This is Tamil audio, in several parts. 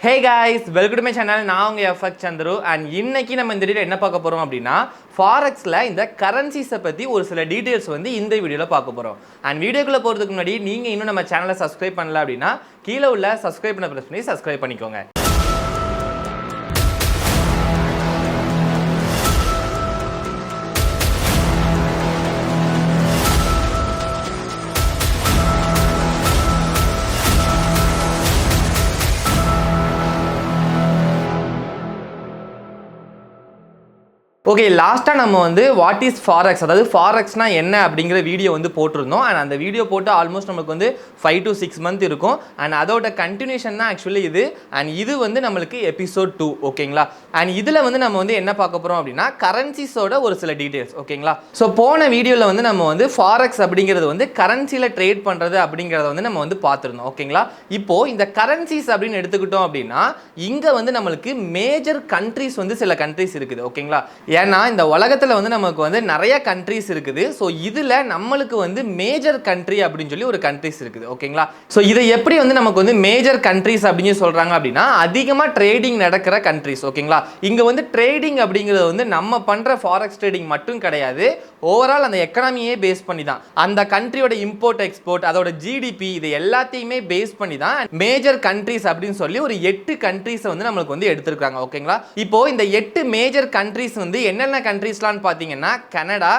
Hey guys, welcome to my channel. நான் உங்க எஃப்எக்ஸ் சந்துரு and இன்னைக்கு நம்ம இந்த வீடியோல என்ன பார்க்க போறோம் அப்படினா ஃபாரெக்ஸ்ல இந்த கரன்சிஸை பத்தி ஒரு சில டீடைல்ஸ் வந்து இந்த வீடியோல பார்க்க போறோம். and வீடியோக்குள்ள போறதுக்கு முன்னாடி நீங்க இன்னும் நம்ம சேனலை சப்ஸ்கிரைப் பண்ணல அப்படினா கீழ உள்ள சப்ஸ்கிரைப் பண்ண பிரஸ் பண்ணி சப்ஸ்கிரைப் பண்ணிக்கோங்க. ஓகே, லாஸ்ட்டாக நம்ம வந்து வாட் இஸ் ஃபாரெக்ஸ், அதாவது ஃபாரெக்ஸ்னா என்ன அப்படிங்கிற வீடியோ வந்து போட்டிருந்தோம். அண்ட் அந்த வீடியோ போட்டு ஆல்மோஸ்ட் நமக்கு வந்து 5 to 6 months இருக்கும். அண்ட் அதோட கண்டினியூஷன் தான் ஆக்சுவலி இது. அண்ட் இது வந்து நம்மளுக்கு எபிசோட் 2 ஓகேங்களா. அண்ட் இதில் வந்து நம்ம வந்து என்ன பார்க்க போகிறோம் அப்படின்னா கரன்சிஸோட ஒரு சில டீட்டெயில்ஸ் ஓகேங்களா. ஸோ போன வீடியோவில் வந்து நம்ம வந்து ஃபாரெக்ஸ் அப்படிங்கிறது வந்து கரன்சியில் ட்ரேட் பண்ணுறது அப்படிங்கிறத வந்து நம்ம வந்து பார்த்துருந்தோம் ஓகேங்களா. இப்போது இந்த கரன்சிஸ் அப்படின்னு எடுத்துக்கிட்டோம் அப்படின்னா இங்கே வந்து நம்மளுக்கு மேஜர் கண்ட்ரிஸ் வந்து சில கண்ட்ரிஸ் இருக்குது ஓகேங்களா. ஏன்னா இந்த உலகத்தில் வந்து நமக்கு வந்து நிறைய கண்ட்ரிஸ் இருக்குது. ஸோ இதில் நம்மளுக்கு வந்து மேஜர் கண்ட்ரி அப்படின்னு சொல்லி ஒரு கண்ட்ரிஸ் இருக்குது ஓகேங்களா. ஸோ இதை எப்படி வந்து நமக்கு வந்து மேஜர் கண்ட்ரிஸ் அப்படின்னு சொல்கிறாங்க அப்படின்னா அதிகமாக ட்ரேடிங் நடக்கிற கண்ட்ரிஸ் ஓகேங்களா. இங்கே வந்து ட்ரேடிங் அப்படிங்கிறது வந்து நம்ம பண்ணுற ஃபாரெக்ஸ் ட்ரேடிங் மட்டும் கிடையாது, ஓவரால் அந்த எக்கனாமியே பேஸ் பண்ணி தான், அந்த கண்ட்ரியோட இம்போர்ட் எக்ஸ்போர்ட் அதோட ஜிடிபி இது எல்லாத்தையுமே பேஸ் பண்ணி தான் மேஜர் கண்ட்ரிஸ் அப்படின்னு சொல்லி ஒரு 8 கண்ட்ரிஸை வந்து நம்மளுக்கு வந்து எடுத்திருக்காங்க ஓகேங்களா. இப்போ இந்த 8 மேஜர் கண்ட்ரிஸ் வந்து என்னென்ன கண்ட்ரிஸ்லாம் பார்த்தீங்கன்னா Canada,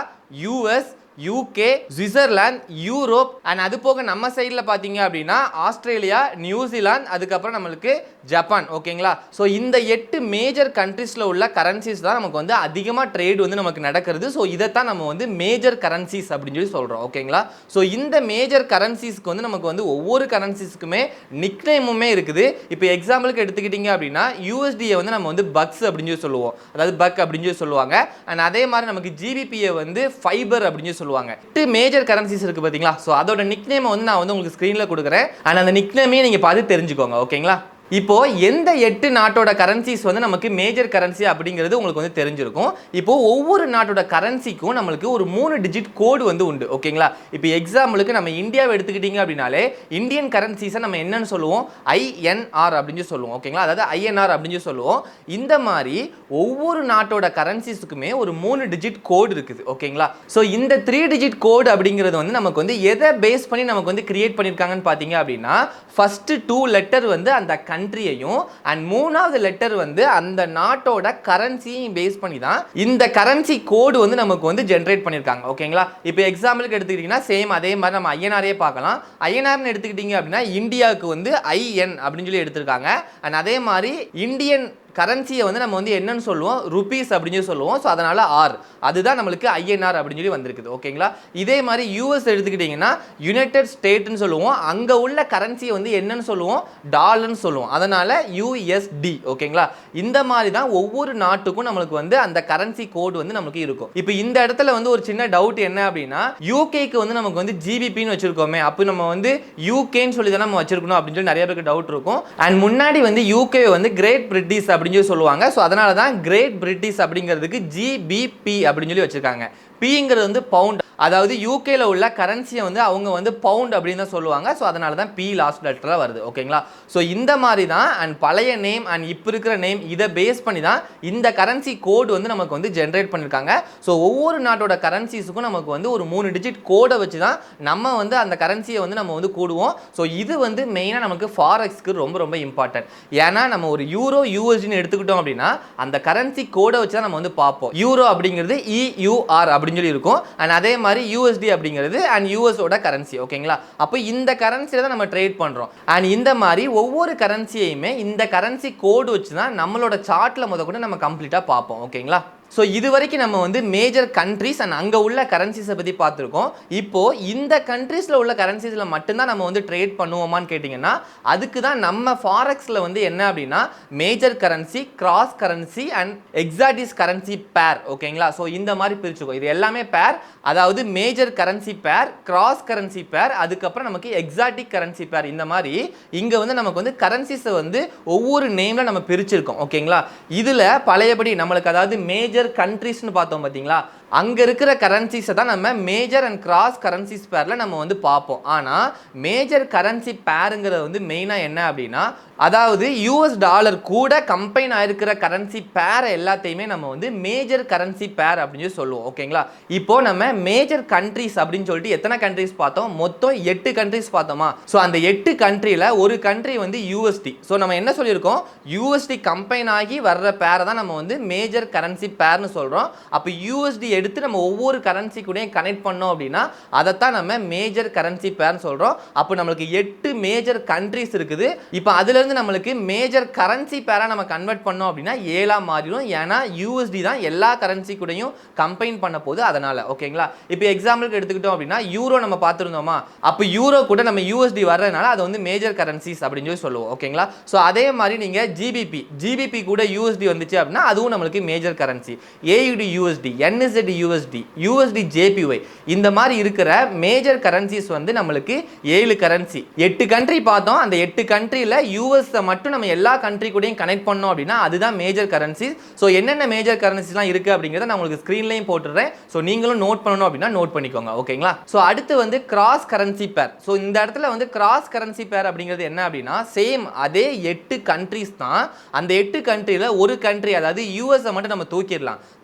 US, UK, Switzerland, Europe and அது போக நம்ம சைடில் பார்த்தீங்க அப்படின்னா ஆஸ்திரேலியா, நியூசிலாந்து, அதுக்கப்புறம் நம்மளுக்கு ஜப்பான் ஓகேங்களா. ஸோ இந்த 8 மேஜர் கண்ட்ரிஸில் உள்ள கரன்சிஸ் தான் நமக்கு வந்து அதிகமாக ட்ரேட் வந்து நமக்கு நடக்கிறது. ஸோ இதைத்தான் நம்ம வந்து மேஜர் கரன்சிஸ் அப்படின்னு சொல்லி சொல்கிறோம் ஓகேங்களா. ஸோ இந்த மேஜர் கரன்சிஸ்க்கு வந்து நமக்கு வந்து ஒவ்வொரு கரன்சிஸ்க்குமே நிக்நேமுமே இருக்குது. இப்போ எக்ஸாம்பிளுக்கு எடுத்துக்கிட்டிங்க அப்படின்னா யூஎஸ்டியை வந்து நம்ம வந்து பக்ஸ் அப்படின்னு சொல்லி சொல்லுவோம், அதாவது பக் அப்படின்னு சொல்லி சொல்லுவாங்க. அண்ட் அதே மாதிரி நமக்கு ஜிபிபியை வந்து ஃபைபர் அப்படின்னு சொல்லி சொல்லுவாங்க. 8 மேஜர் கரன்சிஸ் இருக்கு பாத்தீங்களா. சோ அதோட நிக்நேம் வந்து நான் வந்து உங்களுக்கு ஸ்கிரீன்ல கொடுக்குறேன். அண்ட் அந்த நிக்நேமையும் நீங்க பார்த்து தெரிஞ்சுக்கோங்க ஓகேங்களா. இப்போ எந்த 8 நாட்டோட கரன்சிஸ் வந்து நமக்கு மேஜர் கரன்சி அப்படிங்கிறது உங்களுக்கு வந்து தெரிஞ்சிருக்கும். இப்போ ஒவ்வொரு நாட்டோட கரன்சிக்கும் நம்மளுக்கு ஒரு 3 டிஜிட் கோடு வந்து உண்டு ஓகேங்களா. இப்போ எக்ஸாம்பிளுக்கு நம்ம இந்தியாவை எடுத்துக்கிட்டீங்க அப்படின்னாலே இந்தியன் கரன்சிஸை நம்ம என்னன்னு சொல்லுவோம், ஐஎன்ஆர் அப்படின்னு சொல்லுவோம் ஓகேங்களா, அதாவது ஐஎன்ஆர் அப்படின்னு சொல்லுவோம். இந்த மாதிரி ஒவ்வொரு நாட்டோட கரன்சிஸுக்குமே ஒரு 3 டிஜிட் கோடு இருக்குது ஓகேங்களா. ஸோ இந்த 3 டிஜிட் கோடு அப்படிங்கிறது வந்து நமக்கு வந்து எதை பேஸ் பண்ணி நமக்கு வந்து கிரியேட் பண்ணியிருக்காங்கன்னு பார்த்தீங்க அப்படின்னா ஃபர்ஸ்ட் 2 லெட்டர் வந்து அந்த கண்ட்ரியையும் அண்ட் 3வது லெட்டர் வந்து அந்த நாட்டோட கரன்சியையும் பேஸ் பண்ணி தான் இந்த கரன்சி கோடு வந்து நமக்கு வந்து ஜென்ரேட் பண்ணியிருக்காங்க ஓகேங்களா. இப்போ எக்ஸாம்பிளுக்கு எடுத்துக்கிட்டிங்கன்னா சேம் அதே மாதிரி நம்ம ஐஎன்ஆரே பார்க்கலாம். ஐஎன்ஆர்னு எடுத்துக்கிட்டிங்க அப்படின்னா இந்தியாவுக்கு வந்து ஐஎன் அப்படின்னு சொல்லி எடுத்திருக்காங்க. அண்ட் அதே மாதிரி இந்தியன் கரன்சியை வந்து நம்ம வந்து என்னன்னு சொல்லுவோம், ருபீஸ் அப்படின்னு சொல்லுவோம். ஸோ அதனால ஆர், அதுதான் நம்மளுக்கு ஐஎன்ஆர் அப்படின்னு சொல்லி வந்திருக்குது ஓகேங்களா. இதே மாதிரி யூஎஸ் எடுத்துக்கிட்டிங்கன்னா யுனைடெட் ஸ்டேட்னு சொல்லுவோம், அங்கே உள்ள கரன்சியை வந்து என்னன்னு சொல்லுவோம், டாலர்னு சொல்லுவோம், அதனால யூஎஸ்டி ஓகேங்களா. இந்த மாதிரி தான் ஒவ்வொரு நாட்டுக்கும் நம்மளுக்கு வந்து அந்த கரன்சி கோடு வந்து நமக்கு இருக்கும். இப்போ இந்த இடத்துல வந்து ஒரு சின்ன டவுட் என்ன அப்படின்னா யூகேக்கு வந்து நமக்கு வந்து ஜிபிபின்னு வச்சிருக்கோமே, அப்போ நம்ம வந்து யூகேன்னு சொல்லி தான் நம்ம வச்சிருக்கணும் அப்படின்னு சொல்லி நிறைய பேருக்கு டவுட் இருக்கும். அண்ட் முன்னாடி வந்து யூகே வந்து கிரேட் பிரிட்டிஷ் அப்படின்னு சொல்லுவாங்க. ஸோ அதனால தான் கிரேட் பிரிட்டிஷ் அப்படிங்கிறதுக்கு ஜிபிபி அப்படின்னு சொல்லி வச்சிருக்காங்க. பிங்கிறது வந்து பவுண்ட், அதாவது யூகேல உள்ள கரன்சியை வந்து அவங்க வந்து பவுண்ட் அப்படின்னு தான் சொல்லுவாங்க. ஸோ அதனால தான் பி லாஸ்ட் லெட்டராக வருது ஓகேங்களா. ஸோ இந்த மாதிரி தான் அண்ட் பழைய நேம் அண்ட் இப்போ இருக்கிற நேம் இதை பேஸ் பண்ணி தான் இந்த கரன்சி கோடு வந்து நமக்கு வந்து ஜென்ரேட் பண்ணியிருக்காங்க. ஸோ ஒவ்வொரு நாட்டோட கரன்சிஸுக்கும் நமக்கு வந்து ஒரு 3 டிஜிட் கோடை வச்சு தான் நம்ம வந்து அந்த கரன்சியை வந்து நம்ம வந்து கூடுவோம். ஸோ இது வந்து மெயினாக நமக்கு ஃபாரெக்ஸ்க்கு ரொம்ப ரொம்ப இம்பார்ட்டன்ட். ஏன்னா நம்ம ஒரு யூரோ யூஎஸ்டின்னு எடுத்துக்கிட்டோம் அப்படின்னா அந்த கரன்சி கோடை வச்சு தான் நம்ம வந்து பார்ப்போம். யூரோ அப்படிங்கிறது இயூஆர் அப்படின்னு சொல்லி இருக்கும். அண்ட் அதே மாதிரி USD அப்படிங்கிறது அண்ட் யூஎஸோட கரன்சி ஓகேங்களா. அப்போ இந்த கரன்சியை தான் நம்ம ட்ரேட் பண்ணுறோம். அண்ட் இந்த மாதிரி ஒவ்வொரு கரன்சியையுமே இந்த கரன்சி கோடு வச்சு தான் நம்மளோட சார்ட்டில் முத கூட நம்ம கம்ப்ளீட்டாக பார்ப்போம் ஓகேங்களா. ஸோ இது வரைக்கும் நம்ம வந்து மேஜர் கண்ட்ரிஸ் அண்ட் அங்கே உள்ள கரன்சிஸை பற்றி பார்த்துருக்கோம். இப்போது இந்த கண்ட்ரீஸில் உள்ள கரன்சிஸில் மட்டும்தான் நம்ம வந்து ட்ரேட் பண்ணுவோமான்னு கேட்டிங்கன்னா அதுக்கு தான் நம்ம ஃபாரெக்ஸில் வந்து என்ன அப்படின்னா major currency, cross currency and exotics currency pair ஓகேங்களா. ஸோ இந்த மாதிரி பிரிச்சுக்கோ, இது எல்லாமே பேர், அதாவது மேஜர் கரன்சி பேர், கிராஸ் கரன்சி பேர், அதுக்கப்புறம் நமக்கு எக்ஸாட்டிக் கரன்சி பேர். இந்த மாதிரி இங்கே வந்து நமக்கு வந்து கரன்சிஸை வந்து ஒவ்வொரு நேமில் நம்ம பிரிச்சிருக்கோம் ஓகேங்களா. இதில் பழையபடி நம்மளுக்கு அதாவது மேஜர் மேஜர் கண்ட்ரீஸ்னு பார்த்தோம் பார்த்தீங்களா, அங்கே இருக்கிற கரன்சிஸை தான் நம்ம மேஜர் அண்ட் கிராஸ் கரன்சிஸ் பேரில் நம்ம வந்து பார்ப்போம். ஆனால் மேஜர் கரன்சி பேருங்கிறது வந்து மெயினாக என்ன அப்படின்னா, அதாவது யூஎஸ் டாலர் கூட கம்பைன் ஆயிருக்கிற கரன்சி பேரை எல்லாத்தையுமே நம்ம வந்து மேஜர் கரன்சி பேர் அப்படின்னு சொல்லி சொல்லுவோம். ஓகேங்களா, இப்போ நம்ம மேஜர் கண்ட்ரிஸ் அப்படின்னு சொல்லிட்டு எத்தனை கண்ட்ரிஸ் பார்த்தோம், மொத்தம் 8 கண்ட்ரிஸ் பார்த்தோமா. ஸோ அந்த 8 கண்ட்ரியில் ஒரு கண்ட்ரி வந்து யூஎஸ்டி. ஸோ நம்ம என்ன சொல்லியிருக்கோம், யூஎஸ்டி கம்பைன் ஆகி வர்ற பேரை தான் நம்ம வந்து மேஜர் கரன்சி பேர்னு சொல்கிறோம். அப்போ யூஎஸ்டி எடுத்து நம்ம ஒவ்வொரு கரன்சி கூடயும் கனெக்ட் பண்ணோம் அப்படின்னா அதைத்தான் நம்ம மேஜர் கரன்சி பேர்னு சொல்கிறோம். அப்போ நம்மளுக்கு 8 மேஜர் கண்ட்ரிஸ் இருக்குது. இப்போ அதுலேருந்து நம்மளுக்கு மேஜர் கரன்சி பேரா நம்ம கன்வெர்ட் பண்ணோம் அப்படின்னா 7 மாறிடும். ஏன்னா யூஎஸ்டி தான் எல்லா கரன்சி கூடயும் கம்பைன் பண்ண போது அதனால. ஓகேங்களா, இப்போ எக்ஸாம்பிளுக்கு எடுத்துக்கிட்டோம் அப்படின்னா யூரோ நம்ம பார்த்துருந்தோமா, அப்போ யூரோ கூட நம்ம யூஎஸ்டி வர்றதுனால அது வந்து மேஜர் கரன்சிஸ் அப்படின்னு சொல்லி சொல்லுவோம். ஓகேங்களா, ஸோ அதே மாதிரி நீங்கள் ஜிபிபி கூட யூஎஸ்டி வந்துச்சு அப்படின்னா அதுவும் நம்மளுக்கு major currency. ஏயுடி USD, NST USD, USD JPY, இந்த மாதிரி இருக்கிற மேஜர் கரன்சிஸ் வந்து நம்மளுக்கு 7 கரன்சி. 8 கண்ட்ரி பார்த்தோம். அந்த 8 கண்ட்ரியில் யூஎஸ் மட்டும் நம்ம எல்லா கண்ட்ரி கூடயும் கனெக்ட் பண்ணோம் அப்படின்னா அதுதான் மேஜர் கரன்சிஸ். ஸோ என்னென்ன மேஜர் கரன்சிஸ்லாம் இருக்கு அப்படிங்கிறத நான் உங்களுக்கு ஸ்க்ரீன்லையும் போட்டுறேன். ஸோ நீங்களும் நோட் பண்ணணும் அப்படின்னா நோட் பண்ணிக்கோங்க. ஓகேங்களா, ஸோ அடுத்து வந்து கிராஸ் கரன்சி பேர். ஸோ இந்த இடத்துல வந்து கிராஸ் கரன்சி பேர் அப்படிங்கிறது என்ன அப்படின்னா, சேம் அதே 8 கண்ட்ரிஸ் தான். அந்த 8 கண்ட்ரியில் ஒரு கண்ட்ரி, அதாவது யூஎஸ்ஐ மட்டும் நம்ம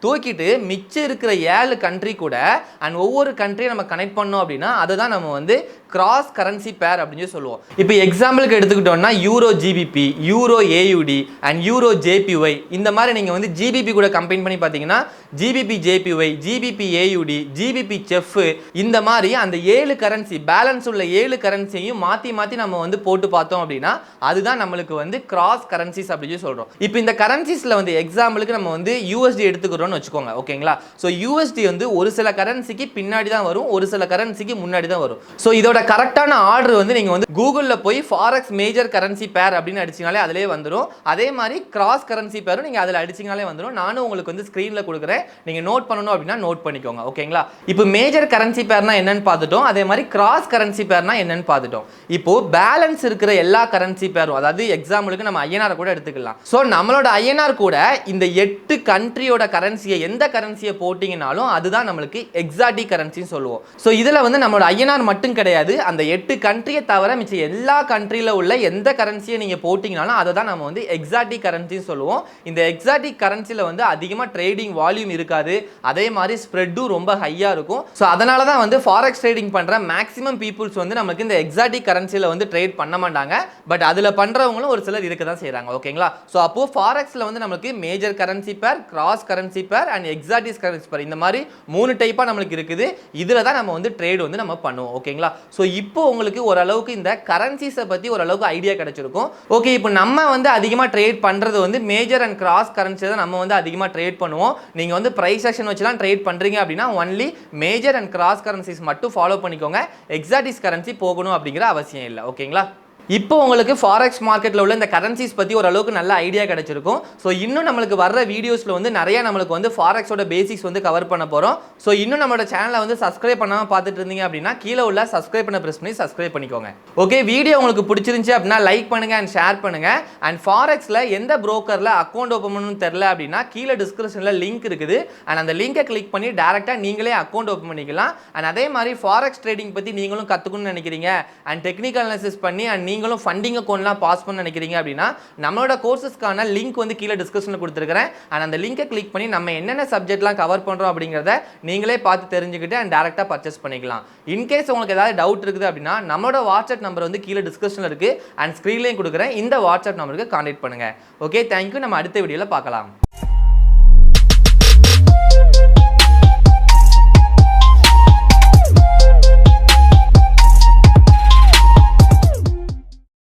தூக்கிட்டு மிச்சம் இருக்கிற 7 கண்ட்ரி கூட அண்ட் ஒவ்வொரு கண்ட்ரியை நம்ம கனெக்ட் பண்ணோம் அப்படின்னா அதுதான் நம்ம வந்து கிராஸ் கரன்சி பேர் அப்படின்னு சொல்லுவோம். இப்போ எக்ஸாம்பிளுக்கு எடுத்துக்கிட்டோம்னா euro GBP, euro ஏயுடி and euro JPY, இந்த மாதிரி நீங்கள் வந்து ஜிபிபி கூட கம்பைன் பண்ணி பார்த்தீங்கன்னா GBP JPY, GBP ஏயுடி, GBP chef, இந்த மாதிரி அந்த 7 கரன்சி பேலன்ஸ் உள்ள 7 கரன்சியையும் மாற்றி நம்ம வந்து போட்டு பார்த்தோம் அப்படின்னா அதுதான் நம்மளுக்கு வந்து கிராஸ் கரன்சிஸ் அப்படின்னு சொல்கிறோம். இப்போ இந்த கரன்சிஸில் வந்து எக்ஸாம்பிளுக்கு நம்ம வந்து யூஎஸ்டி எடுத்துக்கிறோம்னு வச்சுக்கோங்க. ஓகேங்களா, ஸோ யூஎஸ்டி வந்து ஒரு சில கரன்சிக்கு பின்னாடி தான் வரும், ஒரு சில கரன்சிக்கு முன்னாடி தான் வரும். ஸோ இதோட கரெக்டான ஆர்டர் வந்து நீங்கள் வந்து கூகுளில் போய் ஃபாரெக்ஸ் மேஜர் கரன்சி பேர் அப்படின்னு அடிச்சிங்கனாலே அதிலே வந்துடும். அதே மாதிரி கிராஸ் கரன்சி பேரும் நீங்கள் அதில் அடிச்சிங்கனாலே வந்துடும். நானும் உங்களுக்கு வந்து ஸ்க்ரீனில் கொடுக்குறேன், நீங்கள் நோட் பண்ணணும் அப்படின்னா நோட் பண்ணிக்கோங்க. ஓகேங்களா, இப்போ மேஜர் கரன்சி பேர்னா என்னன்னு பார்த்துட்டோம். அதே மாதிரி கிராஸ் கரன்சி பேர்னா என்னன்னு பார்த்துட்டோம். இப்போ பேலன்ஸ் இருக்கிற எல்லா கரன்சி பேரும், அதாவது எக்ஸாம்பிளுக்கு நம்ம ஐஎன்ஆர் கூட எடுத்துக்கலாம். ஸோ நம்மளோட ஐஎன்ஆர் கூட இந்த 8 கண்ட்ரியோட கரன்சியை எந்த கரன்சியை போட்டிங்கனாலும் அதுதான் நம்மளுக்கு எக்ஸாட்டிக் கரன்சின்னு சொல்லுவோம். ஸோ இதில் வந்து நம்மளோட ஐஎன்ஆர் மட்டும் கிடையாது, அந்த 8 கண்ட்ரியை தவிர மிச்ச எல்லா கண்ட்ரியில் உள்ள எந்த கரன்சியை நீங்கள் போட்டிங்கனாலும் அதை தான் நம்ம வந்து எக்ஸாட்டிக் கரன்சின்னு சொல்லுவோம். இந்த எக்ஸாட்டிக் கரன்சியில் வந்து அதிகமாக ட்ரேடிங் வால்யூம் இருக்காது, அதே மாதிரி ஸ்ப்ரெட்டும் ரொம்ப ஹையாக இருக்கும். ஸோ அதனால தான் வந்து ஃபாரெக்ஸ் ட்ரேடிங் பண்ணுற மேக்ஸிமம் பீப்புள்ஸ் வந்து நமக்கு இந்த எக்ஸாட்டிக் கரன்சியில் வந்து ட்ரேட் பண்ண மாட்டாங்க. பட் அதில் பண்ணுறவங்களும் ஒரு சிலர் இருக்க தான் செய்கிறாங்க. ஓகேங்களா, ஸோ அப்போது ஃபாரெக்ஸில் வந்து நமக்கு மேஜர் கரன்சி பேர், கிராஸ் கரன்சி பேர் அண்ட் எக்ஸாட்டிக் கரன்சி பேர், இந்த மாதிரி 3 டைப்பாக நம்மளுக்கு இருக்குது. இதில் தான் நம்ம வந்து ட்ரேட் வந்து நம்ம பண்ணுவோம். ஓகேங்களா, ஸோ இப்போ உங்களுக்கு ஓரளவுக்கு இந்த கரன்சிஸை பற்றி ஓரளவுக்கு ஐடியா கிடைச்சிருக்கும். ஓகே, இப்போ நம்ம வந்து அதிகமாக ட்ரேட் பண்ணுறது வந்து மேஜர் அண்ட் கிராஸ் கரன்சி தான் நம்ம வந்து அதிகமாக ட்ரேட் பண்ணுவோம். நீங்கள் வந்து ப்ரைஸ் ஆக்ஷன் வச்சுலாம் ட்ரேட் பண்ணுறீங்க அப்படின்னா only major and cross currencies மட்டும் ஃபாலோ பண்ணிக்கோங்க. எக்ஸாட்டிக் கரன்சி போகணும் அப்படிங்கிற அவசியம் இல்லை. ஓகேங்களா, இப்போ உங்களுக்கு ஃபாரெக்ஸ் மார்க்கெட்டில் உள்ள இந்த கரன்சிஸ் பற்றி ஓரளவுக்கு நல்ல ஐடியா கிடைச்சிருக்கும். ஸோ இன்னும் நம்மளுக்கு வர்ற வீடியோஸில் வந்து நிறையா நம்மளுக்கு வந்து ஃபாரெக்ஸோட பேசிக்ஸ் வந்து கவர் பண்ண போகிறோம். ஸோ இன்னும் நம்மளோட சேனலை வந்து சப்ஸ்கிரைப் பண்ணாமல் பார்த்துட்டு இருந்தீங்க அப்படின்னா கீழே உள்ள சப்ஸ்கிரைப் பண்ண ப்ரெஸ் பண்ணி சப்ஸ்கிரைப் பண்ணிக்கோங்க. ஓகே, வீடியோ உங்களுக்கு பிடிச்சிருந்துச்சு அப்படின்னா லைக் பண்ணுங்கள் அண்ட் ஷேர் பண்ணுங்கள். அண்ட் ஃபாரெக்ஸில் எந்த ப்ரோக்கரில் அக்கௌண்ட் ஓப்பன் பண்ணணும்னு தெரில அப்படின்னா கீழே டிஸ்கிரிப்ஷனில் லிங்க் இருக்குது. அண்ட் அந்த லிங்கை கிளிக் பண்ணி டேரெக்டாக நீங்களே அக்கௌண்ட் ஓப்பன் பண்ணிக்கலாம். அண்ட் அதே மாதிரி ஃபாரெக்ஸ் ட்ரேடிங் பற்றி நீங்களும் கற்றுக்கணும்னு நினைக்கிறீங்க அண்ட் டெக்னிக்கல் அனாலிசிஸ் பண்ணி அண்ட் நீங்களும் ஃபண்டிங் அக்கௌண்ட்லாம் பாஸ் பண்ண நினைக்கிறீங்க அப்படின்னா நம்மளோட கோர்சஸ்க்கான லிங்க் வந்து கீழே டிஸ்கிரிப்ஷனில் கொடுத்துருக்கிறேன். அண்ட் அந்த லிங்கை கிளிக் பண்ணி நம்ம என்னென்ன சப்ஜெக்ட்லாம் கவர் பண்ணுறோம் அப்படிங்கிறத நீங்களே பார்த்து தெரிஞ்சுக்கிட்டு அண்ட் டேரெக்டாக பர்ச்சேஸ் பண்ணிக்கலாம். இன்கேஸ் உங்களுக்கு ஏதாவது டவுட் இருக்குது அப்படின்னா நம்மளோட வாட்ஸ்அப் நம்பர் வந்து கீழே டிஸ்கிரிப்ஷனில் இருக்குது அண்ட் ஸ்க்ரீன்லேயும் கொடுக்குறேன். இந்த வாட்ஸ்அப் நம்பருக்கு கான்டாக்ட் பண்ணுங்கள். Okay, thank you. நம்ம அடுத்த வீடியோவில் பார்க்கலாம்.